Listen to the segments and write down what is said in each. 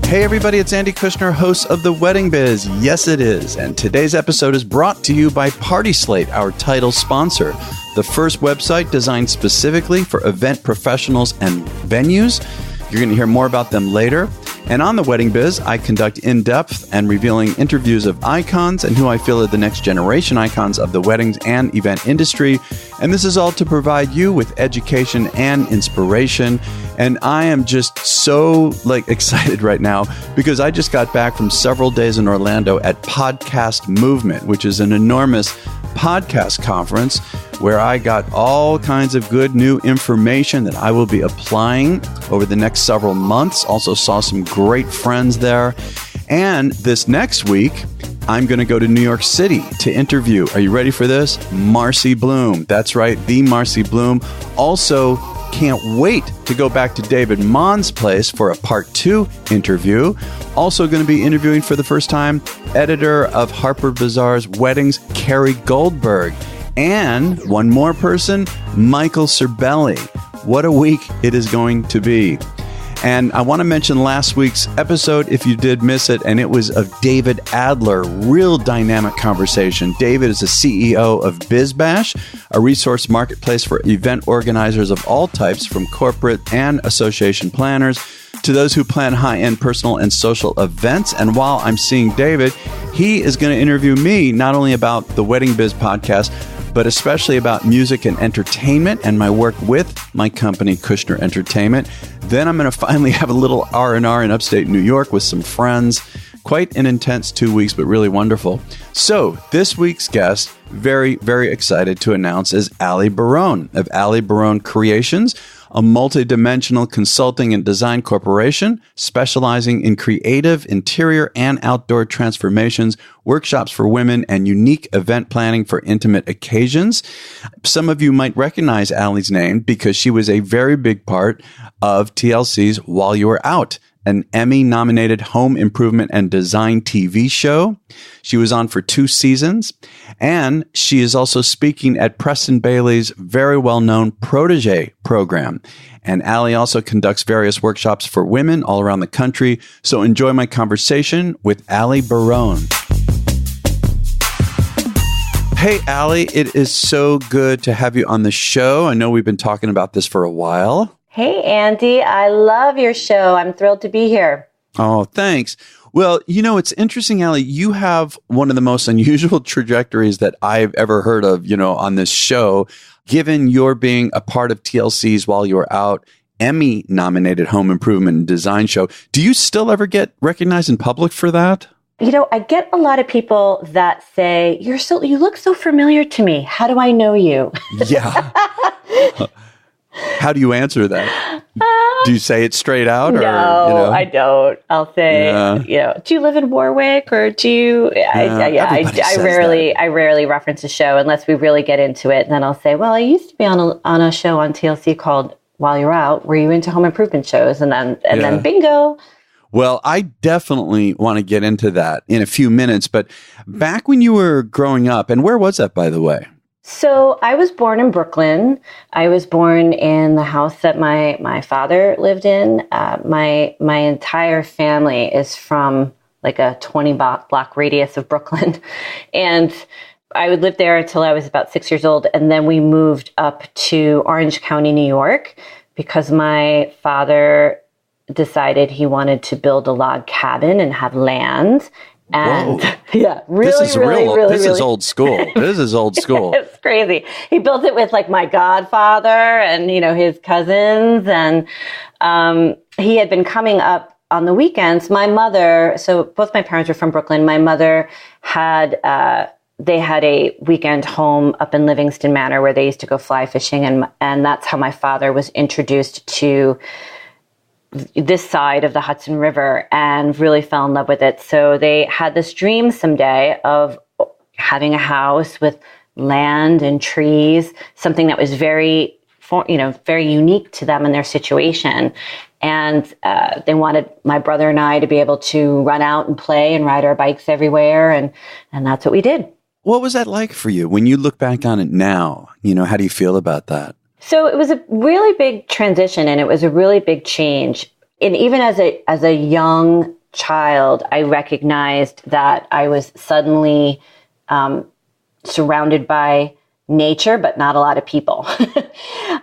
Hey everybody, it's Andy Kushner, host of The Wedding Biz. Yes, it is. And today's episode is brought to you by Party Slate, our title sponsor, the first website designed specifically for event professionals and venues. You're going to hear more about them later. And on The Wedding Biz, I conduct in-depth and revealing interviews of icons and who I feel are the next generation icons of the weddings and event industry. And this is all to provide you with education and inspiration. And I am just so excited right now because I just got back from several days in Orlando at Podcast Movement, which is an enormous podcast conference where I got all kinds of good new information that I will be applying over the next several months. Also saw some great friends there. And this next week, I'm going to go to New York City to interview, are you ready for this? Marcy Bloom. That's right, the Marcy Bloom. Also, can't wait to go back to David Maughan's place for a part 2 interview. Also going to be interviewing for the first time editor of Harper Bazaar's Weddings, Carrie Goldberg. And one more person, Michael Cerbelli. What a week it is going to be. And I want to mention last week's episode, if you did miss it, and it was of David Adler. Real dynamic conversation. David is the CEO of BizBash, a resource marketplace for event organizers of all types, from corporate and association planners to those who plan high-end personal and social events. And while I'm seeing David, he is going to interview me not only about the Wedding Biz podcast, but especially about music and entertainment and my work with my company, Kushner Entertainment. Then I'm going to finally have a little R&R in upstate New York with some friends. Quite an intense 2 weeks, but really wonderful. So this week's guest, very, very excited to announce, is Ali Barone of Ali Barone Creations, a multidimensional consulting and design corporation specializing in creative interior and outdoor transformations, workshops for women, and unique event planning for intimate occasions. Some of you might recognize Ali's name because she was a very big part of TLC'S While You Were Out, an Emmy-nominated home improvement and design TV show. She was on for 2 seasons, and she is also speaking at Preston Bailey's very well-known Protege program. And Ali also conducts various workshops for women all around the country. So enjoy my conversation with Ali Barone. Hey, Ali, it is so good to have you on the show. I know we've been talking about this for a while. Hey, Andy, I love your show. I'm thrilled to be here. Oh, thanks. Well, you know, it's interesting, Ali, you have one of the most unusual trajectories that I've ever heard of, on this show, given your being a part of TLC's While You Were Out, Emmy-nominated home improvement and design show. Do you still ever get recognized in public for that? I get a lot of people that say, you look so familiar to me. How do I know you? Yeah. How do you answer that? Do you say it straight out? No, I don't. I'll say, do you live in Warwick or do you? I rarely reference a show unless we really get into it. And then I'll say, well, I used to be on a show on TLC called While You're Out. Were you into home improvement shows? And then bingo. Well, I definitely want to get into that in a few minutes. But back when you were growing up, and where was that, by the way? So I was born in Brooklyn. I was born in the house that my father lived in. My entire family is from like a 20-block radius of Brooklyn. And I would live there until I was about 6 years old. And then we moved up to Orange County, New York, because my father decided he wanted to build a log cabin and have land. And this is old school. This is old school. It's crazy. He built it with my godfather and, his cousins. And he had been coming up on the weekends. My mother, so both my parents were from Brooklyn. My mother had a weekend home up in Livingston Manor where they used to go fly fishing. And that's how my father was introduced to this side of the Hudson River and really fell in love with it. So they had this dream someday of having a house with land and trees, something that was very unique to them and their situation. And they wanted my brother and I to be able to run out and play and ride our bikes everywhere. And that's what we did. What was that like for you when you look back on it now? How do you feel about that? So it was a really big transition and it was a really big change. And even as a young child, I recognized that I was suddenly surrounded by nature, but not a lot of people.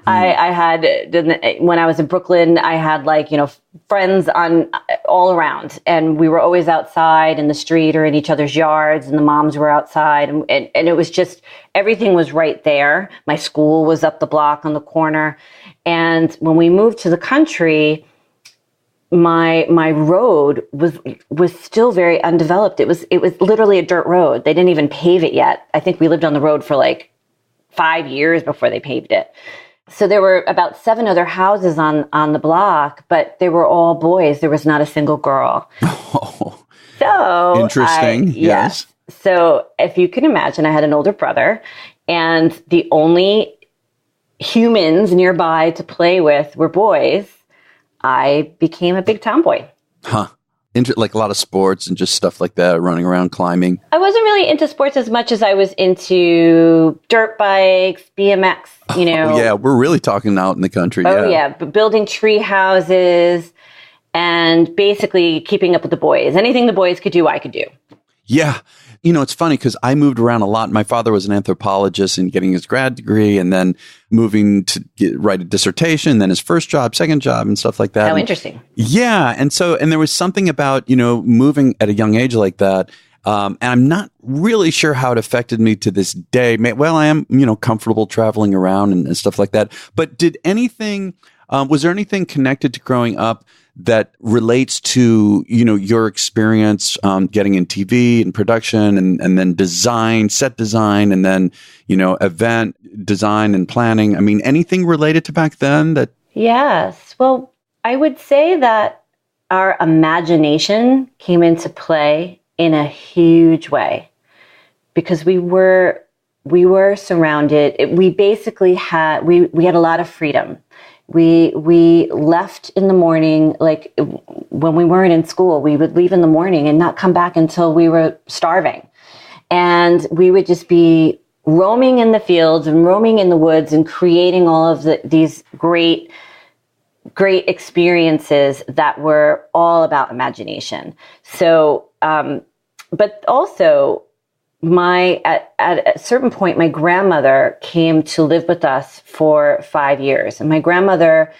I had, when I was in Brooklyn, I had friends all around, and we were always outside in the street or in each other's yards, and the moms were outside, and it was just, everything was right there. My school was up the block on the corner. And when we moved to the country, my road was still very undeveloped. It was literally a dirt road. They didn't even pave it yet. I think we lived on the road for 5 years before they paved it. So there were about 7 other houses on the block, but they were all boys. There was not a single girl. Oh, so interesting. Yes. So if you can imagine, I had an older brother, and the only humans nearby to play with were boys. I became a big tomboy. Huh. Like a lot of sports and just stuff like that, running around, climbing. I wasn't really into sports as much as I was into dirt bikes, BMX, you know. Oh, yeah, we're really talking out in the country. Oh, yeah. But building tree houses and basically keeping up with the boys. Anything the boys could do, I could do. Yeah. You know, it's funny because I moved around a lot. My father was an anthropologist and getting his grad degree, and then moving to write a dissertation, then his first job, second job, and stuff like that. Oh, interesting. Yeah. And there was something about, moving at a young age like that. And I'm not really sure how it affected me to this day. Well, I am, comfortable traveling around and stuff like that. But was there anything connected to growing up that relates to, your experience getting in TV and production and then design, set design, and then, event design and planning? I mean, anything related to back then that? Yes. Well, I would say that our imagination came into play in a huge way because we were surrounded. We basically had, we had a lot of freedom. We left in the morning, like when we weren't in school, we would leave in the morning and not come back until we were starving. And we would just be roaming in the fields and roaming in the woods and creating all of these great experiences that were all about imagination. So, but also at a certain point, my grandmother came to live with us for 5 years. And my grandmother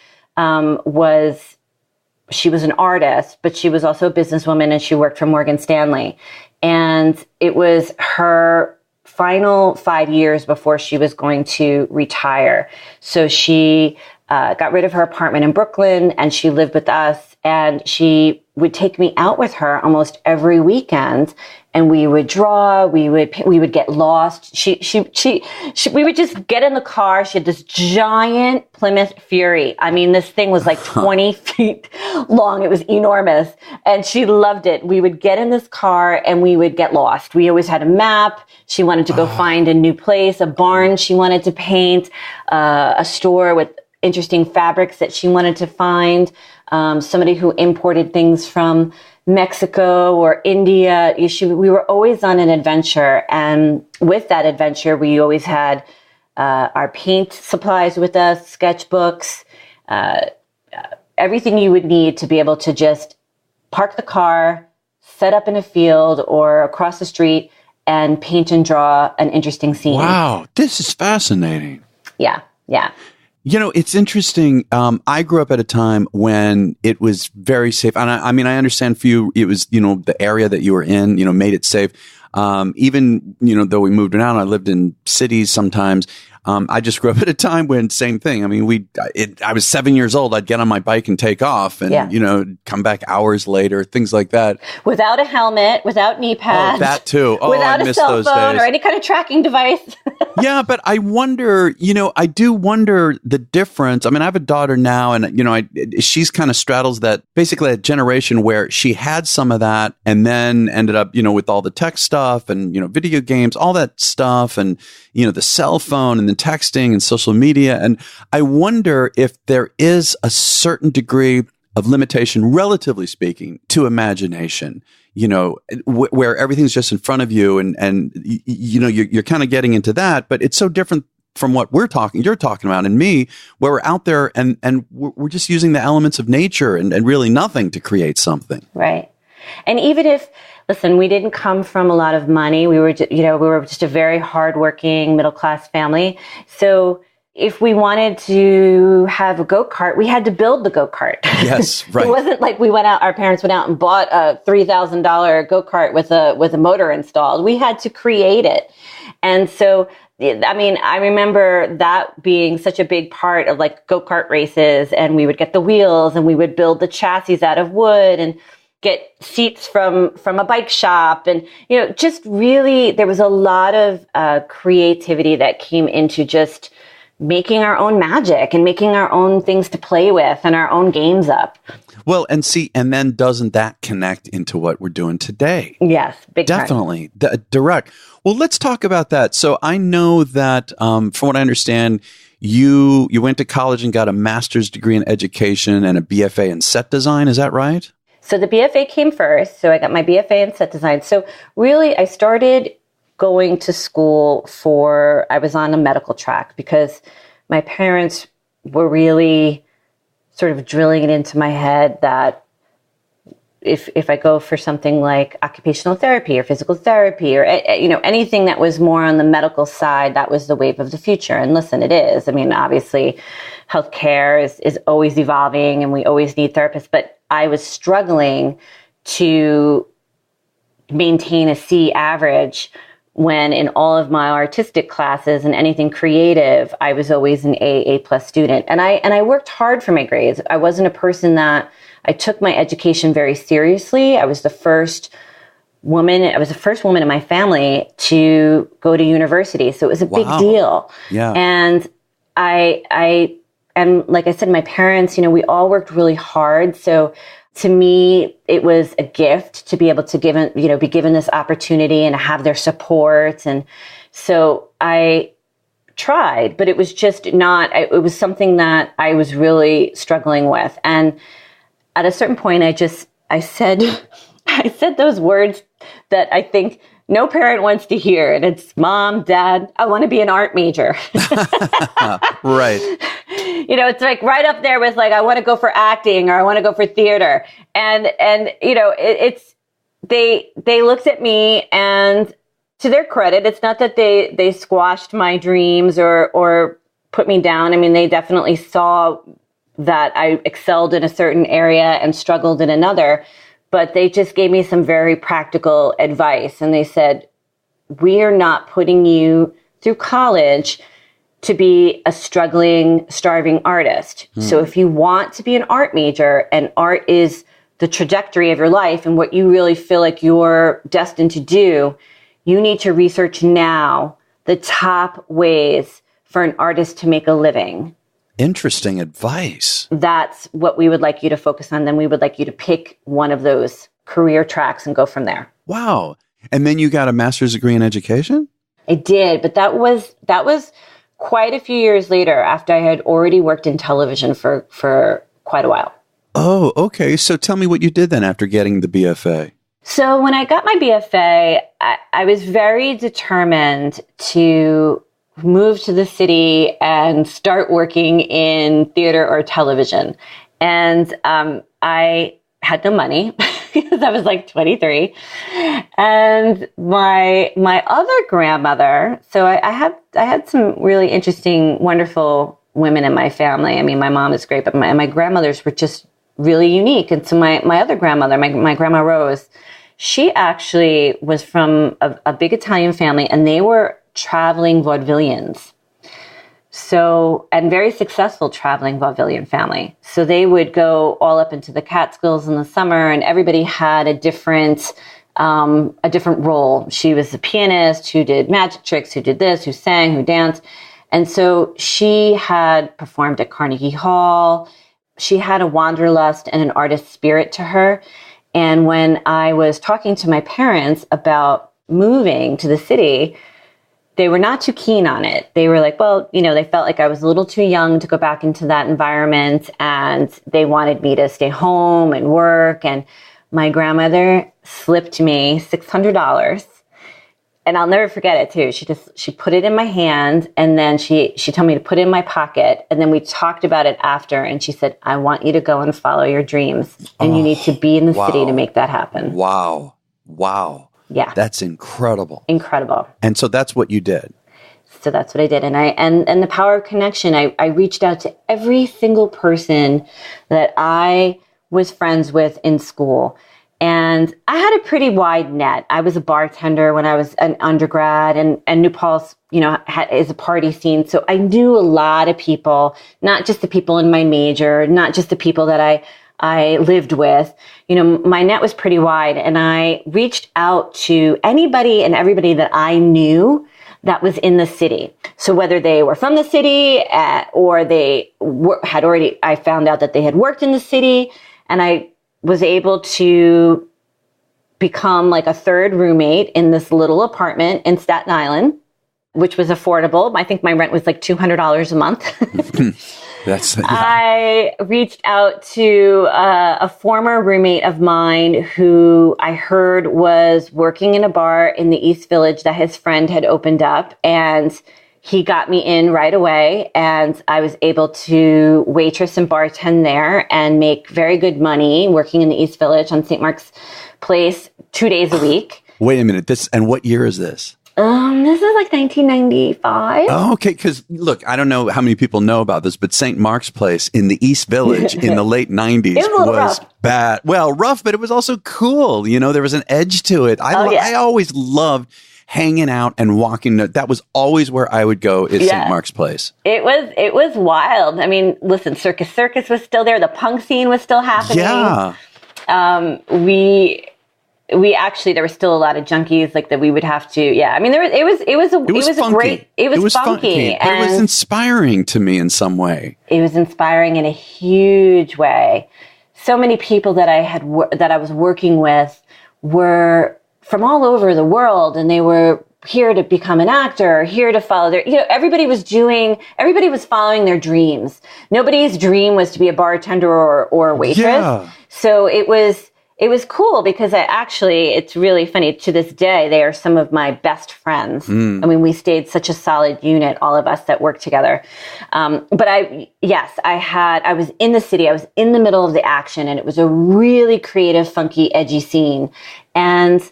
she was an artist, but she was also a businesswoman, and she worked for Morgan Stanley. And it was her final 5 years before she was going to retire. So she got rid of her apartment in Brooklyn, and she lived with us, and she would take me out with her almost every weekend, and we would draw, we would get lost. We would just get in the car. She had this giant Plymouth Fury. I mean, this thing was like 20 feet long. It was enormous, and she loved it. We would get in this car and we would get lost. We always had a map. She wanted to go find a new place, a barn she wanted to paint, a store with interesting fabrics that she wanted to find, somebody who imported things from Mexico or India. We were always on an adventure. And with that adventure, we always had our paint supplies with us, sketchbooks, everything you would need to be able to just park the car, set up in a field or across the street, and paint and draw an interesting scene. Wow, this is fascinating. Yeah, yeah. It's interesting. I grew up at a time when it was very safe. And I mean, I understand for you, it was, the area that you were in, made it safe. Even, though we moved around, I lived in cities sometimes. I just grew up at a time when same thing. I mean, I was 7 years old. I'd get on my bike and take off and, come back hours later, things like that. Without a helmet, without knee pads. Oh, that too. Oh, without I a miss cell those phone days. or any kind of tracking device. Yeah, but I wonder, I do wonder the difference. I mean, I have a daughter now, and, she's kind of straddles that, basically a generation where she had some of that and then ended up, with all the tech stuff and, video games, all that stuff, and, the cell phone and the texting and social media. And I wonder if there is a certain degree of limitation, relatively speaking, to imagination, where everything's just in front of you and you're kind of getting into that, but it's so different from what you're talking about and me, where we're out there and we're just using the elements of nature and really nothing to create something. Right. And even if, listen, we didn't come from a lot of money. We were just a very hardworking middle-class family. So if we wanted to have a go-kart, we had to build the go-kart. Yes, right. It wasn't like our parents went out and bought a $3,000 go-kart with a motor installed. We had to create it. And so, I mean, I remember that being such a big part of like go-kart races, and we would get the wheels and we would build the chassis out of wood and get seats from a bike shop. And, just really, there was a lot of creativity that came into just making our own magic and making our own things to play with and our own games up. Well, and then doesn't that connect into what we're doing today? Yes, big time. Definitely. Direct. Well, let's talk about that. So I know that from what I understand, you went to college and got a master's degree in education and a BFA in set design. Is that right? So the BFA came first. So I got my BFA in set design. So really, I started going to school I was on a medical track because my parents were really sort of drilling it into my head that if I go for something like occupational therapy or physical therapy or, anything that was more on the medical side, that was the wave of the future. And listen, it is. I mean, obviously, healthcare is always evolving and we always need therapists, but I was struggling to maintain a C average when in all of my artistic classes and anything creative, I was always an A+ student. And I worked hard for my grades. I wasn't a person that I took my education very seriously. I was the first woman in my family to go to university. So it was a big deal. Yeah. And and like I said, my parents, we all worked really hard. So to me, it was a gift to be able to be given this opportunity and have their support. And so I tried, but it was just it was something that I was really struggling with. And at a certain point, I said those words that I think no parent wants to hear. And it's, Mom, Dad, I want to be an art major. Right. It's like right up there with like, I want to go for acting or I want to go for theater. And they looked at me, and to their credit, it's not that they squashed my dreams or put me down. I mean, they definitely saw that I excelled in a certain area and struggled in another, but they just gave me some very practical advice. And they said, we are not putting you through college to be a struggling, starving artist. So if you want to be an art major and art is the trajectory of your life and what you really feel like you're destined to do, you need to research now the top ways for an artist to make a living. Interesting advice. That's what we would like you to focus on. Then we would like you to pick one of those career tracks and go from there. Wow. And then you got a master's degree in education? I did, but that was quite a few years later after I had already worked in television for quite a while. Oh, okay. So tell me what you did then after getting the BFA. So when I got my BFA, I was very determined to move to the city and start working in theater or television. And I had no money because I was like 23. And my other grandmother, so I had some really interesting, wonderful women in my family. I mean, my mom is great, but my grandmothers were just really unique. And so my other grandmother, my grandma Rose, she actually was from a big Italian family, and they were traveling vaudevillians. So, and very successful traveling vaudevillian family. So they would go all up into the Catskills in the summer, and everybody had a different role. She was a pianist who did magic tricks, who did this, who sang, who danced. And so she had performed at Carnegie Hall. She had a wanderlust and an artist spirit to her. And when I was talking to my parents about moving to the city, they were not too keen on it. They were like, well, they felt like I was a little too young to go back into that environment, and they wanted me to stay home and work. And my grandmother slipped me $600 and I'll never forget it too. She put it in my hand, and then she told me to put it in my pocket. And then we talked about it after, and she said, I want you to go and follow your dreams, and you need to be in the city to make that happen. Wow. Yeah. That's incredible. Incredible. And so that's what you did. So that's what I did. And the power of connection, I reached out to every single person that I was friends with in school. And I had a pretty wide net. I was a bartender when I was an undergrad, and New Paltz, is a party scene. So I knew a lot of people, not just the people in my major, not just the people that I lived with. My net was pretty wide, and I reached out to anybody and everybody that I knew that was in the city. So whether they were from the city or they I found out that they had worked in the city, and I was able to become like a third roommate in this little apartment in Staten Island, which was affordable. I think my rent was like $200 a month. I reached out to a former roommate of mine who I heard was working in a bar in the East Village that his friend had opened up, and he got me in right away, and I was able to waitress and bartend there and make very good money working in the East Village on St. Mark's Place 2 days a week. Wait a minute. And what year is this? This is like 1995. Oh, okay. Because look, I don't know how many people know about this, but St. Mark's Place in the East Village in the late 90s was bad. Well, rough, but it was also cool. There was an edge to it. I always loved hanging out and walking. That was always where I would go, is St. Mark's Place. It was wild. I mean, listen, Circus was still there. The punk scene was still happening. Yeah. We actually, there were still a lot of junkies like that we would have to, I mean, it was funky. And it was inspiring to me in some way. It was inspiring in a huge way. So many people that I was working with were from all over the world, and they were here to become an actor, here to follow their, everybody was following their dreams. Nobody's dream was to be a bartender or a waitress. Yeah. So it was cool because it's really funny. To this day, they are some of my best friends. I mean, we stayed such a solid unit, all of us that worked together. But I was in the city. I was in the middle of the action, and it was a really creative, funky, edgy scene. And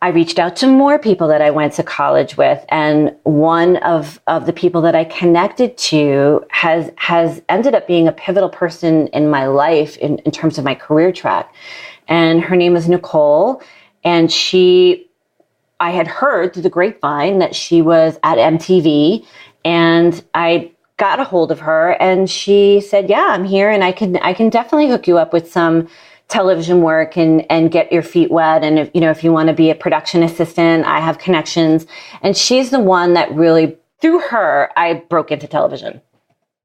I reached out to more people that I went to college with, and one of the people that I connected to has ended up being a pivotal person in my life in terms of my career track. And her name is Nicole, and I had heard through the grapevine that she was at MTV, and I got a hold of her, and she said, yeah, I'm here, and I can definitely hook you up with some television work and get your feet wet. And if you want to be a production assistant, I have connections. And she's the one that really, through her, I broke into television.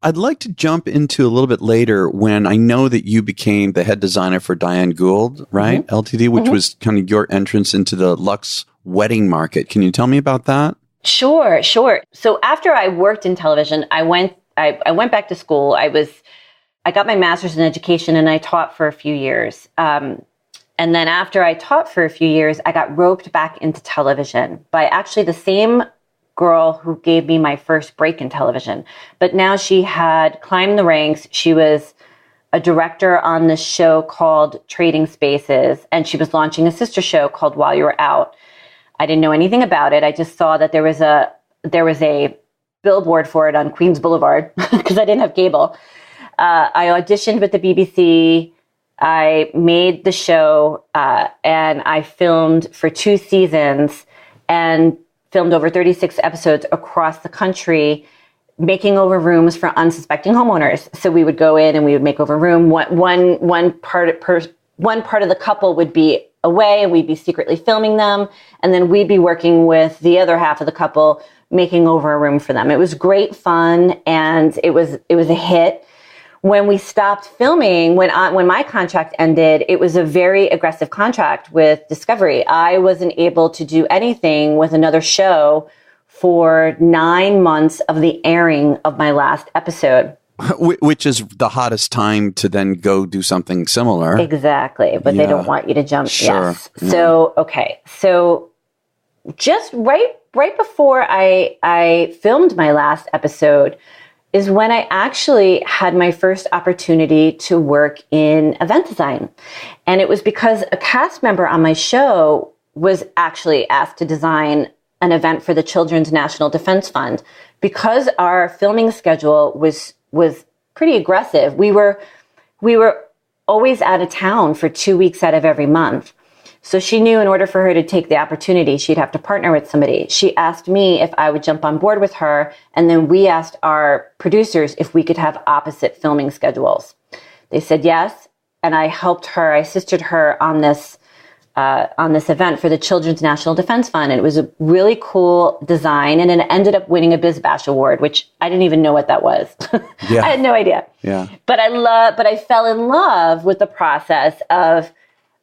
I'd like to jump into a little bit later when I know that you became the head designer for Diana Gould, right? Mm-hmm. Ltd, which was kind of your entrance into the luxe wedding market. Can you tell me about that? Sure. So after I worked in television, I went back to school. I got my master's in education, and I taught for a few years. And then after I taught for a few years, I got roped back into television by actually the same girl who gave me my first break in television. But now she had climbed the ranks. She was a director on this show called Trading Spaces, and she was launching a sister show called While You Were Out. I didn't know anything about it. I just saw that there was a billboard for it on Queens Boulevard because I didn't have cable. I auditioned with the BBC. I made the show, and I filmed for 2 seasons and filmed over 36 episodes across the country, making over rooms for unsuspecting homeowners. So we would go in and we would make over room. One part of the couple would be away, and we'd be secretly filming them, and then we'd be working with the other half of the couple, making over a room for them. It was great fun, and it was a hit. When we stopped filming, when my contract ended, it was a very aggressive contract with Discovery. I wasn't able to do anything with another show for 9 months of the airing of my last episode. Which is the hottest time to then go do something similar. Exactly. But they don't want you to jump. Sure. Yes. Yeah. So just right before I filmed my last episode is when I actually had my first opportunity to work in event design. And it was because a cast member on my show was actually asked to design an event for the Children's National Defense Fund. Because our filming schedule was pretty aggressive, we were always out of town for 2 weeks out of every month. So she knew in order for her to take the opportunity, she'd have to partner with somebody. She asked me if I would jump on board with her, and then we asked our producers if we could have opposite filming schedules. They said yes, and I helped her. I assisted her on this event for the Children's National Defense Fund, and it was a really cool design, and it ended up winning a BizBash award, which I didn't even know what that was. Yeah. I had no idea. Yeah. But I fell in love with the process of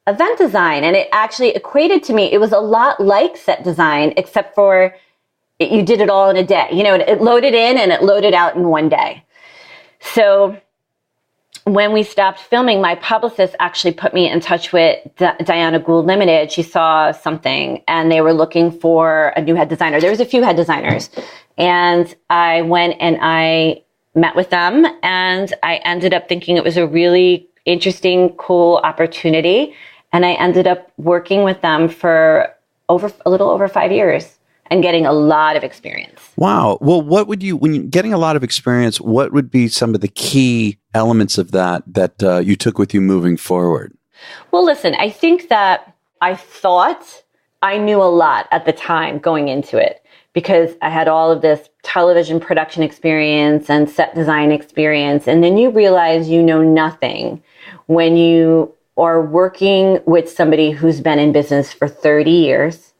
event design, and it actually equated to me. It was a lot like set design, except for you did it all in a day. You know, it loaded in and it loaded out in one day. So when we stopped filming, my publicist actually put me in touch with Diana Gould Limited. She saw something and they were looking for a new head designer. There was a few head designers, and I went and I met with them, and I ended up thinking it was a really interesting, cool opportunity. And I ended up working with them for a little over 5 years and getting a lot of experience. Wow. Well, when you're getting a lot of experience, what would be some of the key elements of that you took with you moving forward? Well, listen, I think that I thought I knew a lot at the time going into it, because I had all of this television production experience and set design experience. And then you realize you know nothing when you are working with somebody who's been in business for 30 years,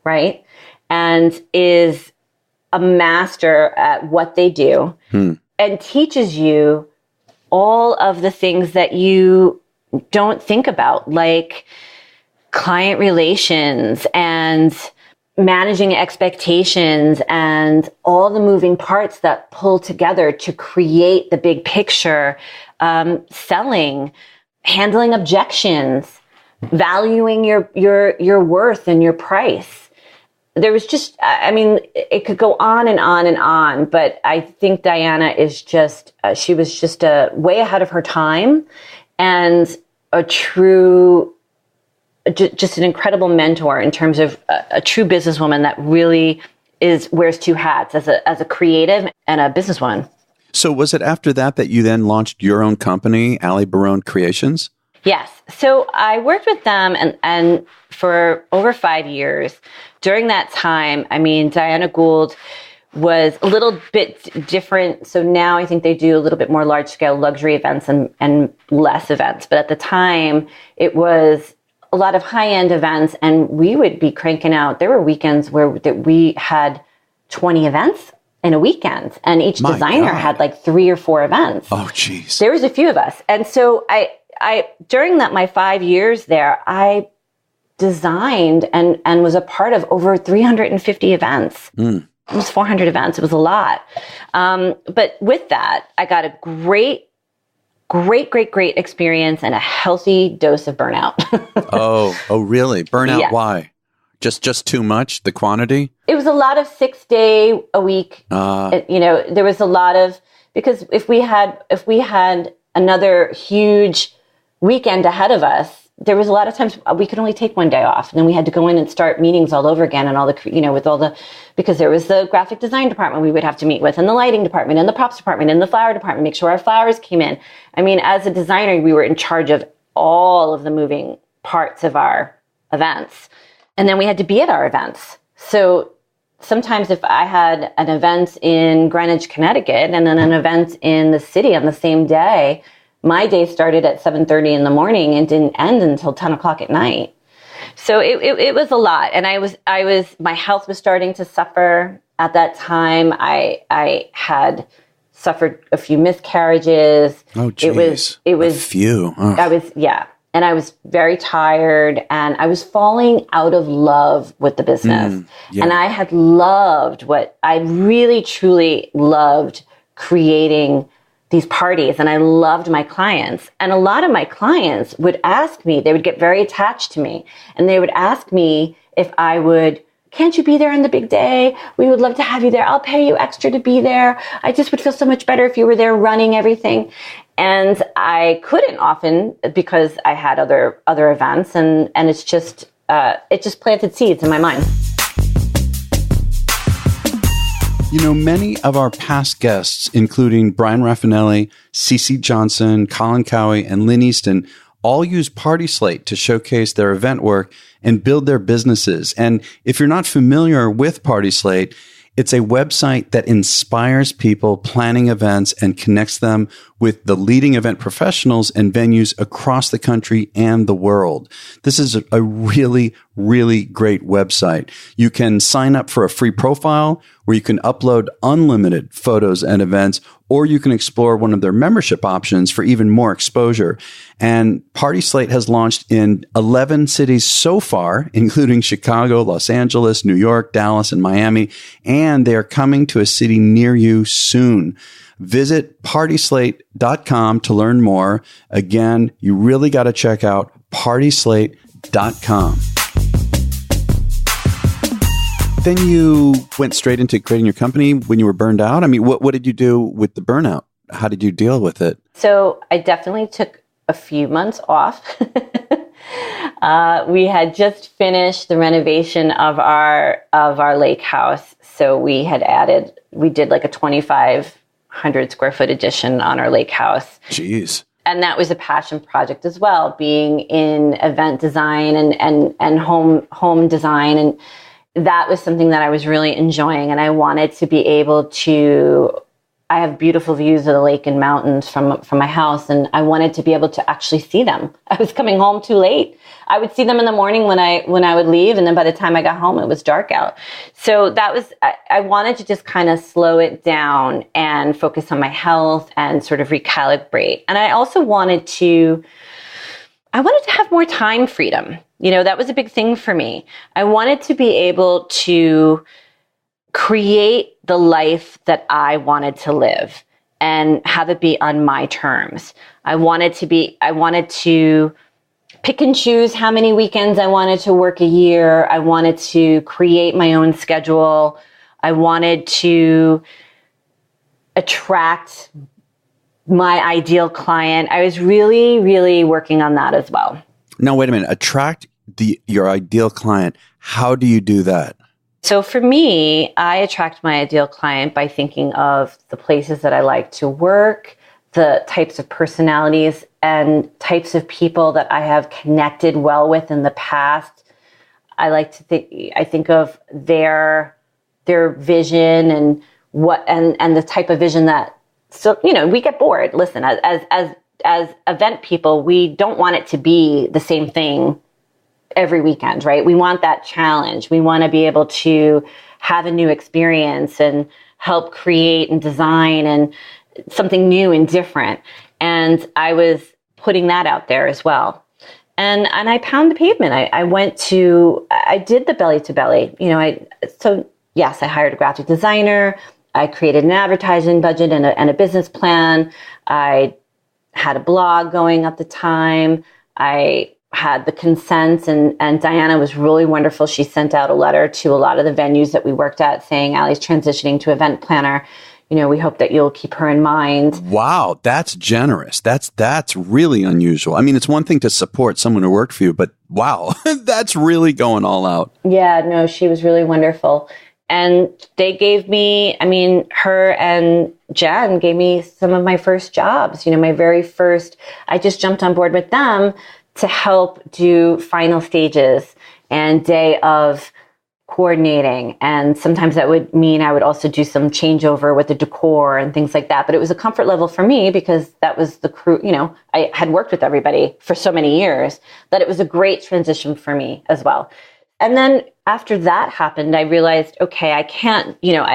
right? And is a master at what they do and teaches you all of the things that you don't think about, like client relations and managing expectations and all the moving parts that pull together to create the big picture, selling, handling objections, valuing your worth and your price. There was just, I mean, it could go on and on and on, but I think Diana is just, she was just way ahead of her time, and a true, just an incredible mentor in terms of a true businesswoman that really wears two hats as a creative and a businesswoman. So was it after that you then launched your own company, Ali Barone Creations? Yes. So I worked with them and for over 5 years. During that time, I mean, Diana Gould was a little bit different. So now I think they do a little bit more large scale luxury events and less events. But at the time, it was a lot of high end events, and we would be cranking out. There were weekends where we had 20 events in a weekend, and each designer had like 3 or 4 events. Oh, geez. There was a few of us. And so I during my 5 years there, I designed and was a part of over 350 events. Almost 400 events. It was a lot. But with that, I got a great experience and a healthy dose of burnout. Oh, really? Burnout? Yes. Why? Just too much? The quantity? It was a lot of 6 day a week. There was a lot of, because if we had another huge weekend ahead of us, there was a lot of times we could only take one day off, and then we had to go in and start meetings all over again, and all the, because there was the graphic design department we would have to meet with, and the lighting department, and the props department, and the flower department, make sure our flowers came in. I mean, as a designer, we were in charge of all of the moving parts of our events, and then we had to be at our events. So sometimes if I had an event in Greenwich, Connecticut, and then an event in the city on the same day, my day started at 7:30 in the morning and didn't end until 10 o'clock at night. So it was a lot. And my health was starting to suffer at that time. I had suffered a few miscarriages. Oh, geez. It was a few. Oh. And I was very tired, and I was falling out of love with the business. And I had I really truly loved creating these parties, and I loved my clients. And a lot of my clients would ask me, they would get very attached to me, and they would ask me if I would can't you be there on the big day? We would love to have you there. I'll pay you extra to be there. I just would feel so much better if you were there running everything. And I couldn't often because I had other events, and it's just, it just planted seeds in my mind. You know, many of our past guests, including Brian Raffinelli, Cece Johnson, Colin Cowie, and Lynn Easton, all use Party Slate to showcase their event work and build their businesses. And if you're not familiar with Party Slate, it's a website that inspires people planning events and connects them with the leading event professionals and venues across the country and the world. This is a really, really great website. You can sign up for a free profile where you can upload unlimited photos and events, or you can explore one of their membership options for even more exposure. And Party Slate has launched in 11 cities so far, including Chicago, Los Angeles, New York, Dallas, and Miami. And they are coming to a city near you soon. Visit partyslate.com to learn more. Again, you really got to check out partyslate.com. Then you went straight into creating your company when you were burned out. I mean, what did you do with the burnout? How did you deal with it? So I definitely took a few months off. We had just finished the renovation of our lake house. So we did like a 2,500 square foot addition on our lake house. Jeez. And that was a passion project as well, being in event design and home design. And that was something that I was really enjoying. And I wanted to be able to, I have beautiful views of the lake and mountains from my house. And I wanted to be able to actually see them. I was coming home too late. I would see them in the morning when I would leave. And then by the time I got home, it was dark out. So that was, I wanted to just kind of slow it down and focus on my health and sort of recalibrate. And I also wanted to have more time freedom. You know, that was a big thing for me. I wanted to be able to create the life that I wanted to live and have it be on my terms. I wanted to pick and choose how many weekends I wanted to work a year. I wanted to create my own schedule. I wanted to attract my ideal client. I was really, really working on that as well. Now, wait a minute. Attract your ideal client. How do you do that? So for me, I attract my ideal client by thinking of the places that I like to work, the types of personalities and types of people that I have connected well with in the past. I think of their vision and the type of vision that, so, you know, we get bored. Listen, as event people, we don't want it to be the same thing every weekend, right? We want that challenge. We want to be able to have a new experience and help create and design and something new and different. And I was putting that out there as well. And I pound the pavement. I did the belly to belly, you know, yes, I hired a graphic designer. I created an advertising budget and a business plan. I had a blog going at the time. I had the consents, and Diana was really wonderful. She sent out a letter to a lot of the venues that we worked at saying, Ali's transitioning to event planner. You know, we hope that you'll keep her in mind. Wow, that's generous. That's really unusual. I mean, it's one thing to support someone who worked for you, but wow, that's really going all out. Yeah, no, she was really wonderful. And they gave me, her and Jen gave me some of my first jobs. You know, my very first, I just jumped on board with them to help do final stages and day of coordinating. And sometimes that would mean I would also do some changeover with the decor and things like that. But it was a comfort level for me because that was the crew, you know, I had worked with everybody for so many years that it was a great transition for me as well. And then after that happened, I realized, okay, I can't, you know,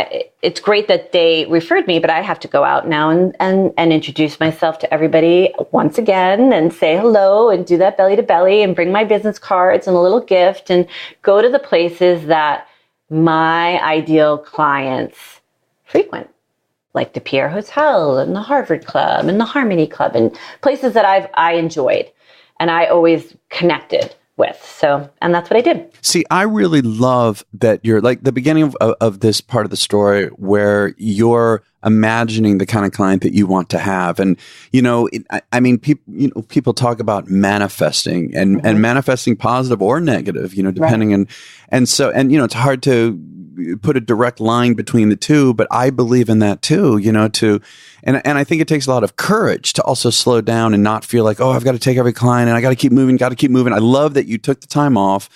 it's great that they referred me, but I have to go out now and introduce myself to everybody once again and say hello and do that belly to belly and bring my business cards and a little gift and go to the places that my ideal clients frequent, like the Pierre Hotel and the Harvard Club and the Harmony Club and places that I enjoyed and I always connected with. So, and that's what I did. See, I really love that you're like the beginning of this part of the story where you're imagining the kind of client that you want to have. And, people talk about manifesting and manifesting positive or negative, depending on, it's hard to put a direct line between the two, but I believe in that too, and I think it takes a lot of courage to also slow down and not feel like, oh, I've got to take every client and I got to keep moving. I love that you took the time off,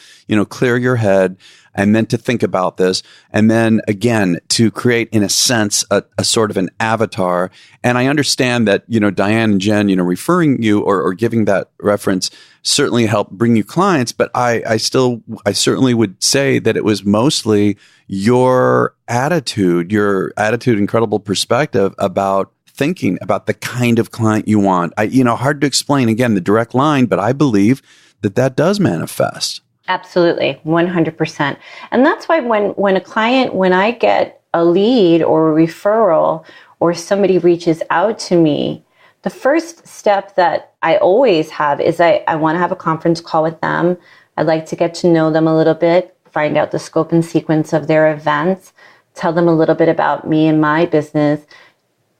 clear your head and then to think about this. And then again, to create in a sense, a sort of an avatar. And I understand that, Diane and Jen, referring you or giving that reference certainly helped bring you clients. But I certainly would say that it was mostly your attitude, incredible perspective about thinking about the kind of client you want. Hard to explain, again, the direct line, but I believe that does manifest. Absolutely. 100%. And that's why when I get a lead or a referral or somebody reaches out to me, the first step that I always have is I want to have a conference call with them. I'd like to get to know them a little bit, find out the scope and sequence of their events, tell them a little bit about me and my business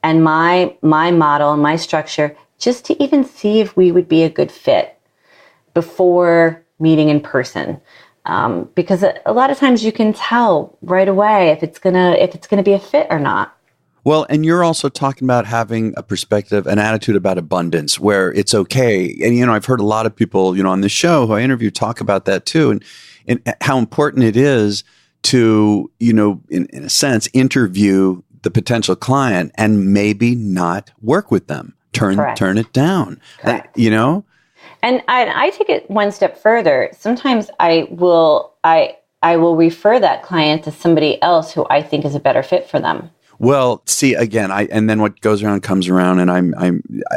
and my model and my structure, just to even see if we would be a good fit before meeting in person. Because a lot of times you can tell right away if it's gonna be a fit or not. Well, and you're also talking about having a perspective, an attitude about abundance where it's okay. And, I've heard a lot of people, on this show who I interview talk about that too. And how important it is to, in a sense, interview the potential client and maybe not work with them, turn it down, And I take it one step further. Sometimes I will refer that client to somebody else who I think is a better fit for them. Well, see, again, and then what goes around comes around, and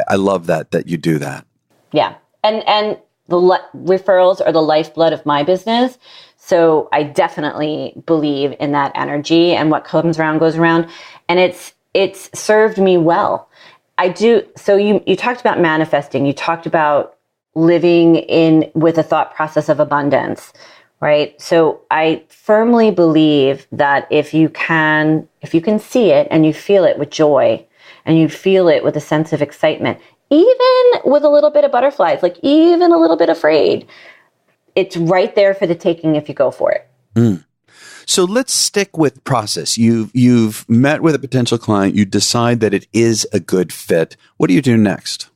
I love that you do that. Yeah, and the referrals are the lifeblood of my business, so I definitely believe in that energy, and what comes around goes around, and it's served me well. I do. So you talked about manifesting. You talked about living with a thought process of abundance, right? So I firmly believe that if you can see it and you feel it with joy and you feel it with a sense of excitement, even with a little bit of butterflies, like even a little bit afraid, it's right there for the taking if you go for it. Mm. So let's stick with process. You've met with a potential client. You decide that it is a good fit. What do you do next?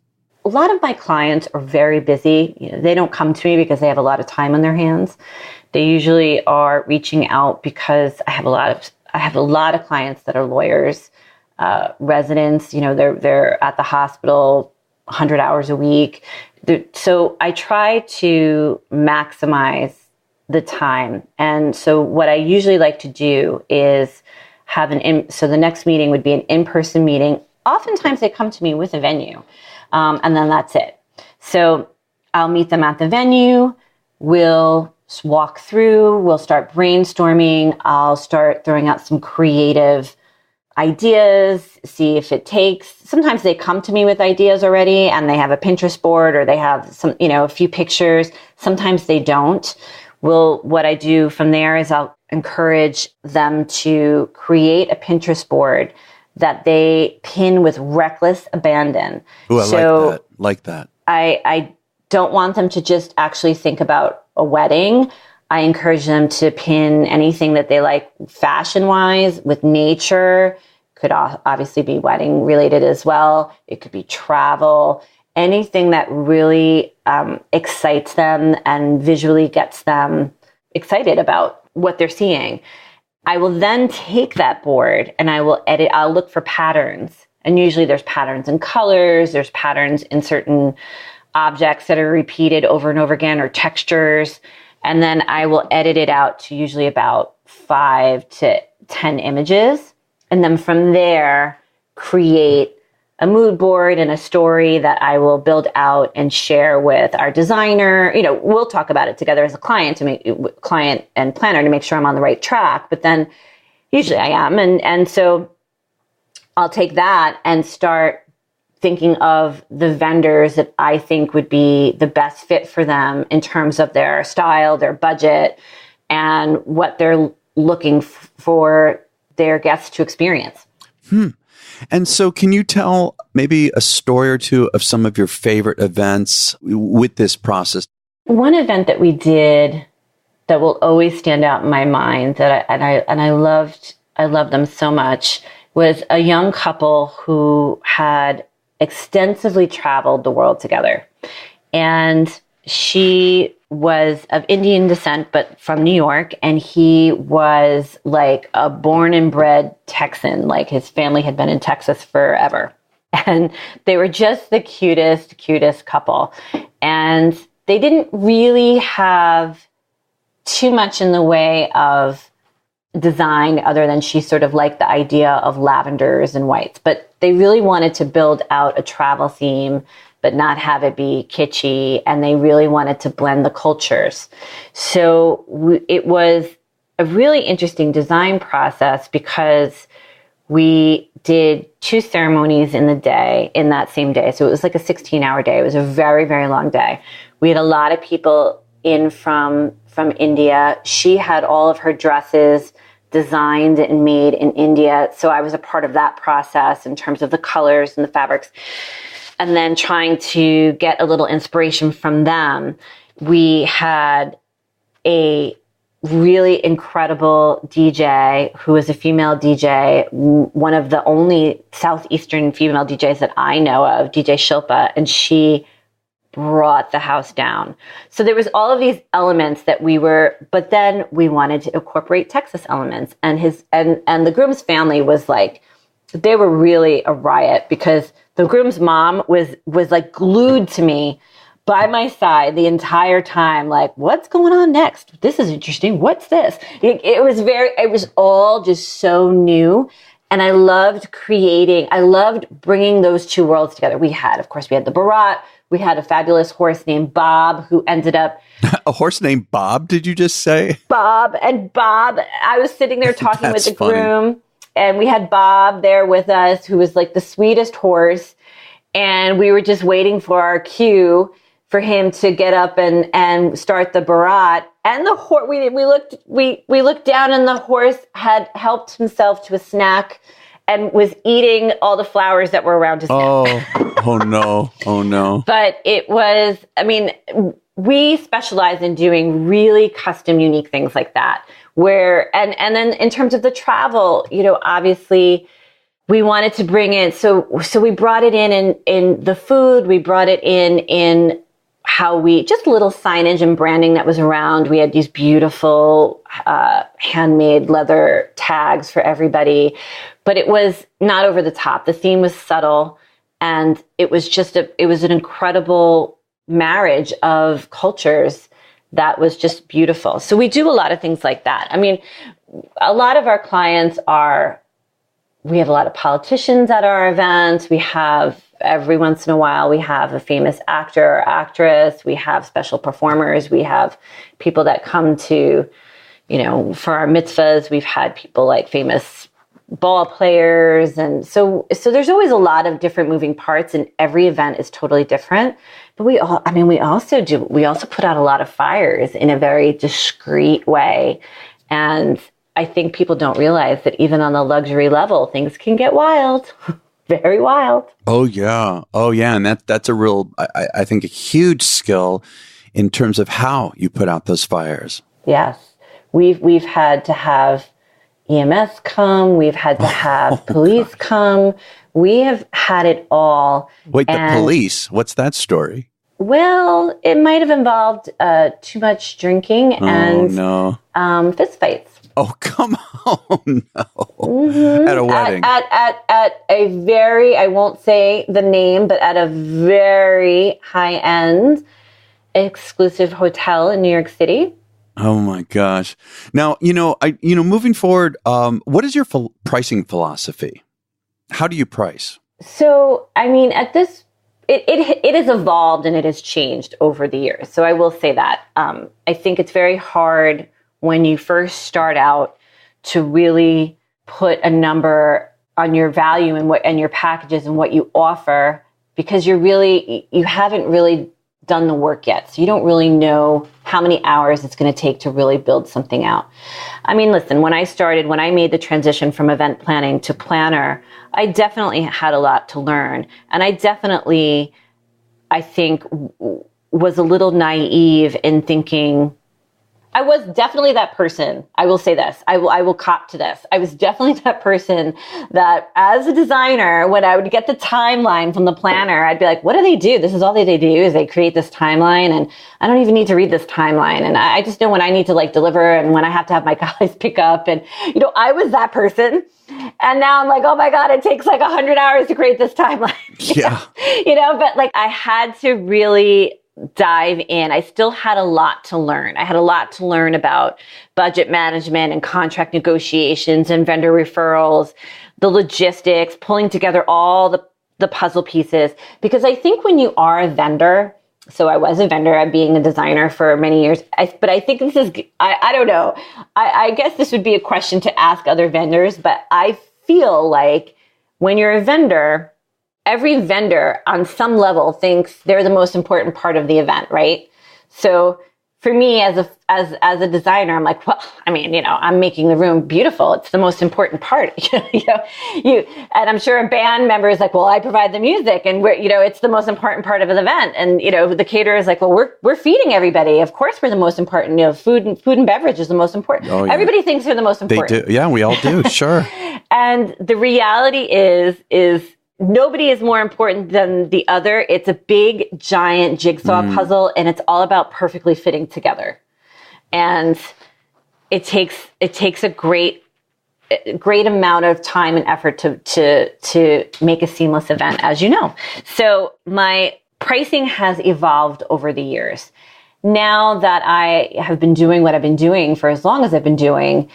A lot of my clients are very busy. They don't come to me because they have a lot of time on their hands. They usually are reaching out because I have a lot of clients that are lawyers, residents. They're at the hospital 100 hours a week. So I try to maximize the time. And so what I usually like to do is have so the next meeting would be an in-person meeting. Oftentimes they come to me with a venue. And then that's it. So I'll meet them at the venue. We'll walk through. We'll start brainstorming. I'll start throwing out some creative ideas, see if it takes. Sometimes they come to me with ideas already and they have a Pinterest board or they have a few pictures. Sometimes they don't. What I do from there is I'll encourage them to create a Pinterest board that they pin with reckless abandon. Ooh, I like that. I don't want them to just actually think about a wedding. I encourage them to pin anything that they like fashion-wise with nature. Could obviously be wedding related as well. It could be travel. Anything that really excites them and visually gets them excited about what they're seeing. I will then take that board and I will edit. I'll look for patterns. And usually there's patterns in colors. There's patterns in certain objects that are repeated over and over again or textures. And then I will edit it out to usually about 5 to 10 images. And then from there, create a mood board and a story that I will build out and share with our designer. We'll talk about it together as a client and planner to make sure I'm on the right track. But then usually I am. And so I'll take that and start thinking of the vendors that I think would be the best fit for them in terms of their style, their budget, and what they're looking for their guests to experience. And so can you tell maybe a story or two of some of your favorite events with this process? One event that we did that will always stand out in my mind that I loved them so much was a young couple who had extensively traveled the world together. And she was of Indian descent, but from New York. And he was like a born and bred Texan. Like his family had been in Texas forever. And they were just the cutest couple. And they didn't really have too much in the way of design other than she sort of liked the idea of lavenders and whites. But they really wanted to build out a travel theme, but not have it be kitschy. And they really wanted to blend the cultures. So it was a really interesting design process because we did 2 ceremonies in that same day. So it was like a 16-hour day. It was a very, very long day. We had a lot of people in from India. She had all of her dresses designed and made in India. So I was a part of that process in terms of the colors and the fabrics. And then trying to get a little inspiration from them. We had a really incredible DJ who is a female DJ, one of the only Southeastern female DJs that I know of, DJ Shilpa, and she brought the house down. So there was all of these elements that but then we wanted to incorporate Texas elements, and the groom's family was like, they were really a riot because the groom's mom was like glued to me by my side the entire time. Like, what's going on next? This is interesting. What's this? It was all just so new. And I loved bringing those two worlds together. We had the Bharat. We had a fabulous horse named Bob who ended up... A horse named Bob, did you just say? Bob. I was sitting there talking with the groom, and we had Bob there with us, who was like the sweetest horse. And we were just waiting for our cue for him to get up and start the Bharat. And the horse, we looked down, and the horse had helped himself to a snack and was eating all the flowers that were around his neck. Oh no. But it was, we specialize in doing really custom, unique things like that. And then in terms of the travel, obviously we wanted to bring in, so we brought it in the food, we brought it in how just little signage and branding that was around. We had these beautiful handmade leather tags for everybody, but it was not over the top. The theme was subtle, and it was an incredible marriage of cultures that was just beautiful. So we do a lot of things like that. A lot of our clients we have a lot of politicians at our events. We have, every once in a while, we have a famous actor or actress. We have special performers. We have people that come to, for our mitzvahs. We've had people like famous ball players. And so there's always a lot of different moving parts, and every event is totally different. But we also put out a lot of fires in a very discreet way. And I think people don't realize that even on the luxury level, things can get wild, very wild. Oh yeah. And that's a real, I think, a huge skill in terms of how you put out those fires. Yes. We've had to have EMS come. We've had to have police come. We have had it all. Wait, the police? What's that story? Well, it might have involved too much drinking and fistfights. Oh, come on. No. Mm-hmm. At a wedding. At a very, I won't say the name, but at a very high-end exclusive hotel in New York City. Oh my gosh. Now, moving forward, what is your pricing philosophy? How do you price? So, at this, it has evolved and it has changed over the years. So I will say that. I think it's very hard when you first start out to really put a number on your value and your packages and what you offer because you haven't really done the work yet. So you don't really know how many hours it's going to take to really build something out. I mean, listen, when I made the transition from event planning to planner, I definitely had a lot to learn. And I definitely, I think, was a little naive in thinking, I was definitely that person. I will say this. I will cop to this. I was definitely that person that as a designer, when I would get the timeline from the planner, I'd be like, what do they do? This is all they do is they create this timeline, and I don't even need to read this timeline. And I just know when I need to like deliver and when I have to have my guys pick up. And, I was that person. And now I'm like, oh my God, it takes like 100 hours to create this timeline. Yeah. But like I had to really dive in. I still had a lot to learn. I had a lot to learn about budget management and contract negotiations and vendor referrals, the logistics, pulling together all the puzzle pieces. Because I think when you are a vendor, so I was a vendor, I'm being a designer for many years, but I think this is, I don't know. I guess this would be a question to ask other vendors, but I feel like when you're a vendor, every vendor on some level thinks they're the most important part of the event, right? So for me as a designer, I'm like, well, I mean, I'm making the room beautiful. It's the most important part. And I'm sure a band member is like, well, I provide the music and it's the most important part of an event. And, the caterer is like, well, we're feeding everybody. Of course, we're the most important. Food and beverage is the most important. Oh, yeah. Everybody thinks they're the most important. They do. Yeah, we all do. Sure. And the reality is nobody is more important than the other. It's a big, giant jigsaw puzzle, and it's all about perfectly fitting together. And it takes a great amount of time and effort to make a seamless event, as you know. So my pricing has evolved over the years. Now that I have been doing what I've been doing for as long as I've been doing,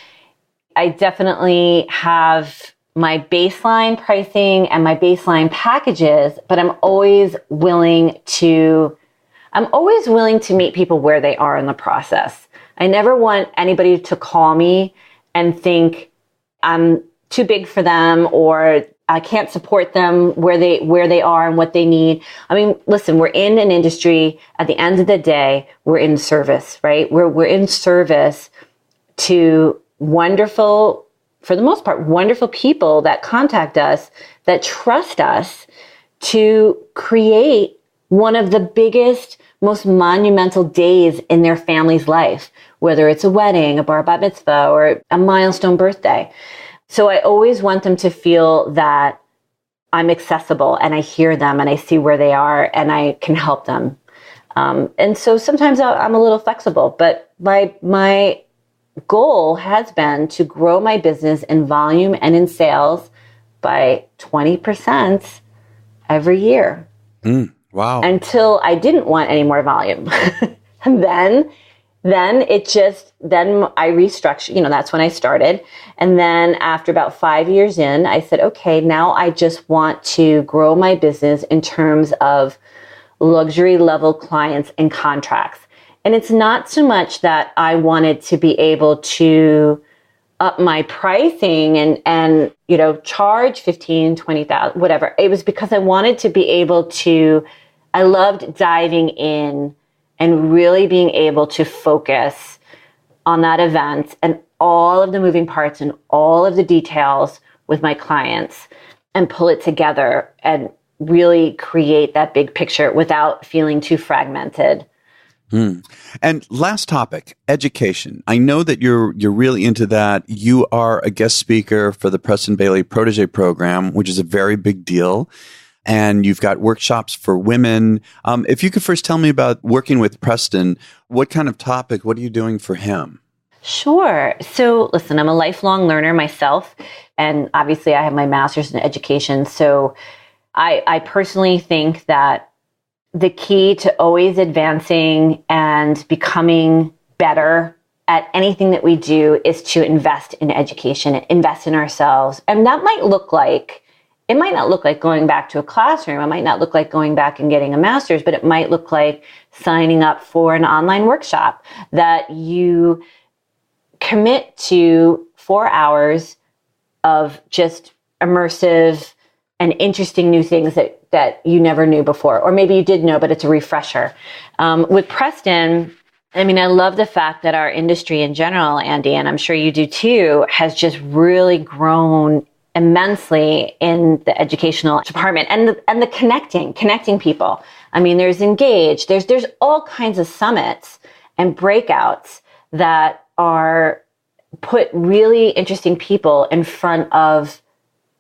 I definitely have my baseline pricing and my baseline packages, but I'm always willing to meet people where they are in the process. I never want anybody to call me and think I'm too big for them or I can't support them where they are and what they need. I mean, listen, we're in an industry, at the end of the day, we're in service, right? We're in service to for the most part, wonderful people that contact us, that trust us to create one of the biggest, most monumental days in their family's life, whether it's a wedding, a bar bat mitzvah, or a milestone birthday. So I always want them to feel that I'm accessible and I hear them and I see where they are and I can help them. And so sometimes I'm a little flexible, but my goal has been to grow my business in volume and in sales by 20% every year. Wow. Until I didn't want any more volume. And then I restructured, that's when I started. And then after about 5 years in, I said, okay, now I just want to grow my business in terms of luxury level clients and contracts. And it's not so much that I wanted to be able to up my pricing and charge 15, 20,000, whatever. It was because I wanted to be able to, I loved diving in and really being able to focus on that event and all of the moving parts and all of the details with my clients and pull it together and really create that big picture without feeling too fragmented. And last topic, education. I know that you're really into that. You are a guest speaker for the Preston Bailey Protege program, which is a very big deal. And you've got workshops for women. If you could first tell me about working with Preston, what kind of topic, what are you doing for him? Sure. So listen, I'm a lifelong learner myself. And obviously I have my master's in education. So I personally think that the key to always advancing and becoming better at anything that we do is to invest in education, invest in ourselves. And that might look like, it might not look like going back to a classroom. It might not look like going back and getting a master's, but it might look like signing up for an online workshop that you commit to 4 hours of just immersive and interesting new things that you never knew before, or maybe you did know, but it's a refresher. With Preston, I mean, I love the fact that our industry in general, Andy, and I'm sure you do too, has just really grown immensely in the educational department and the connecting people. I mean, there's Engage, there's all kinds of summits and breakouts that are put really interesting people in front of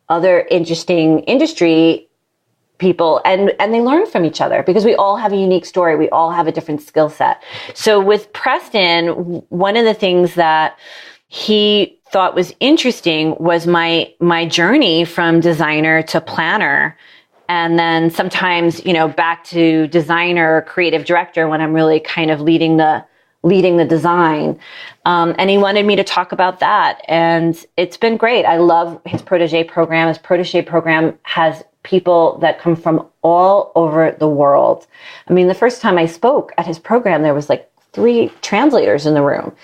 other interesting industry people, and they learn from each other because we all have a unique story. We all have a different skill set. So with Preston, one of the things that he thought was interesting was my journey from designer to planner, and then sometimes, back to designer or creative director when I'm really kind of leading the design. And he wanted me to talk about that. And it's been great. I love his Protege program. His Protege program has people that come from all over the world. I mean, the first time I spoke at his program, there was like 3 translators in the room.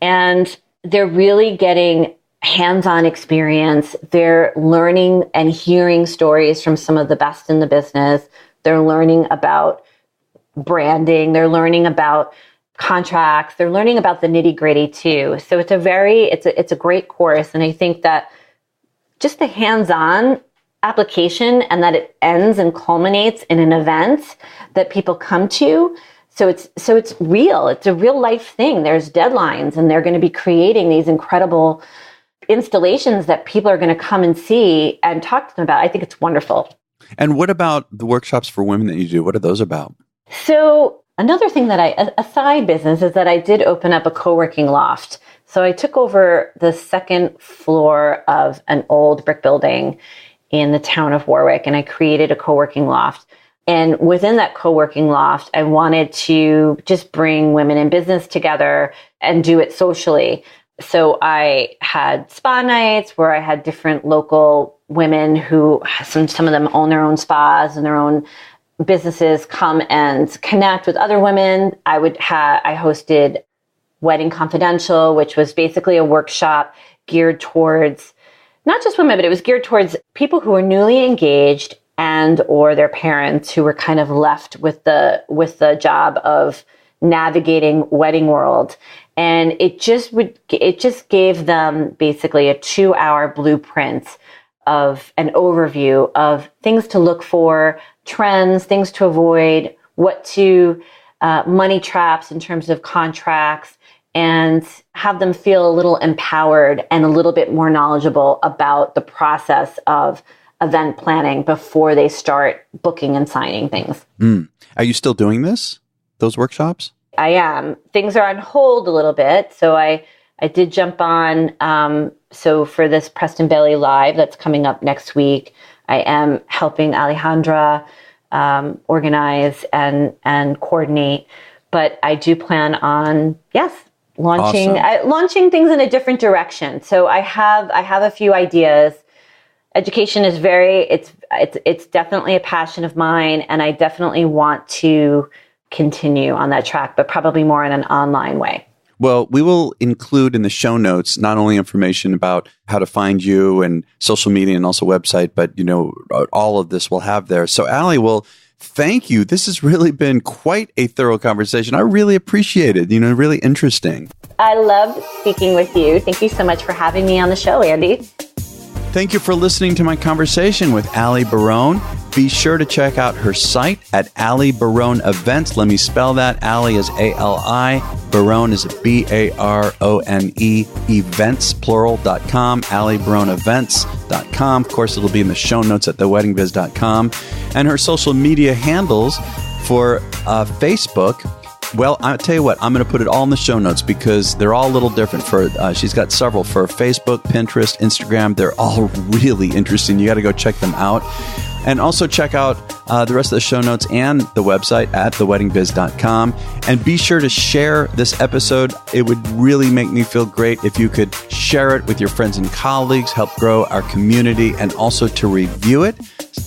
And they're really getting hands-on experience. They're learning and hearing stories from some of the best in the business. They're learning about branding. They're learning about contracts. They're learning about the nitty-gritty too. So it's a great course. And I think that just the hands-on application, and that it ends and culminates in an event that people come to. So it's real. It's a real life thing. There's deadlines, and they're going to be creating these incredible installations that people are going to come and see and talk to them about. I think it's wonderful. And what about the workshops for women that you do? What are those about? So another thing that a side business is that I did open up a co-working loft. So I took over the 2nd floor of an old brick building in the town of Warwick, and I created a co-working loft. And within that co-working loft, I wanted to just bring women in business together and do it socially. So I had spa nights where I had different local women who, some of them own their own spas and their own businesses, come and connect with other women. I hosted Wedding Confidential, which was basically a workshop geared towards not just women, but it was geared towards people who were newly engaged and or their parents who were kind of left with the job of navigating wedding world. And it just gave them basically a 2-hour blueprint of an overview of things to look for, trends, things to avoid, money traps in terms of contracts, and have them feel a little empowered and a little bit more knowledgeable about the process of event planning before they start booking and signing things. Are you still doing those workshops? I am. Things are on hold a little bit. So I did jump on. So for this Preston Bailey Live that's coming up next week, I am helping Alejandra organize and coordinate. But I do plan on, launching things in a different direction. So I have a few ideas. Education is it's definitely a passion of mine, and I definitely want to continue on that track, but probably more in an online way. Well, we will include in the show notes not only information about how to find you and social media and also website, but all of this we'll have there. So Ali, well, thank you. This has really been quite a thorough conversation. I really appreciate it. Really interesting. I loved speaking with you. Thank you so much for having me on the show, Andy. Thank you for listening to my conversation with Ali Barone. Be sure to check out her site at Ali Barone Events. Let me spell that. Ali is A-L-I. Barone is B-A-R-O-N-E. Events, plural.com. AliBaroneEvents.com. Of course, it'll be in the show notes at theweddingbiz.com. And her social media handles for Facebook. Well, I'll tell you what, I'm going to put it all in the show notes because they're all a little different. She's got several for Facebook, Pinterest, Instagram. They're all really interesting. You got to go check them out. And also check out the rest of the show notes and the website at theweddingbiz.com. And be sure to share this episode. It would really make me feel great if you could share it with your friends and colleagues, help grow our community, and also to review it,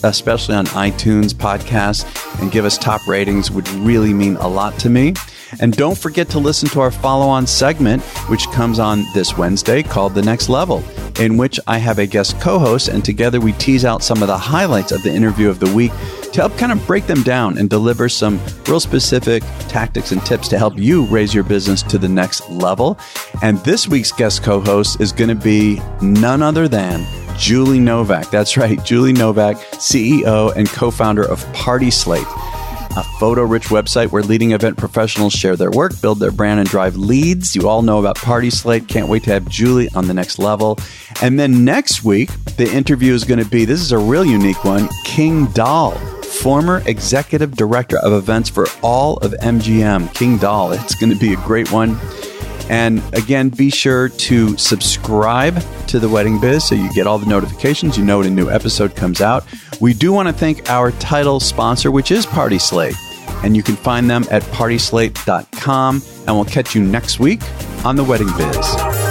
especially on iTunes podcasts, and give us top ratings would really mean a lot to me. And don't forget to listen to our follow-on segment, which comes on this Wednesday, called The Next Level. in which I have a guest co-host, and together we tease out some of the highlights of the interview of the week to help kind of break them down and deliver some real specific tactics and tips to help you raise your business to the next level. And this week's guest co-host is going to be none other than Julie Novak. That's right, Julie Novak, CEO and co-founder of Party Slate, a photo-rich website where leading event professionals share their work, build their brand, and drive leads. You all know about Party Slate. Can't wait to have Julie on the next level. And then next week, the interview is going to be, this is a real unique one, King Dahl, former executive director of events for all of MGM. King Dahl. It's going to be a great one. And again, be sure to subscribe to The Wedding Biz so you get all the notifications. You know when a new episode comes out. We do want to thank our title sponsor, which is Party Slate. And you can find them at partyslate.com. And we'll catch you next week on The Wedding Biz.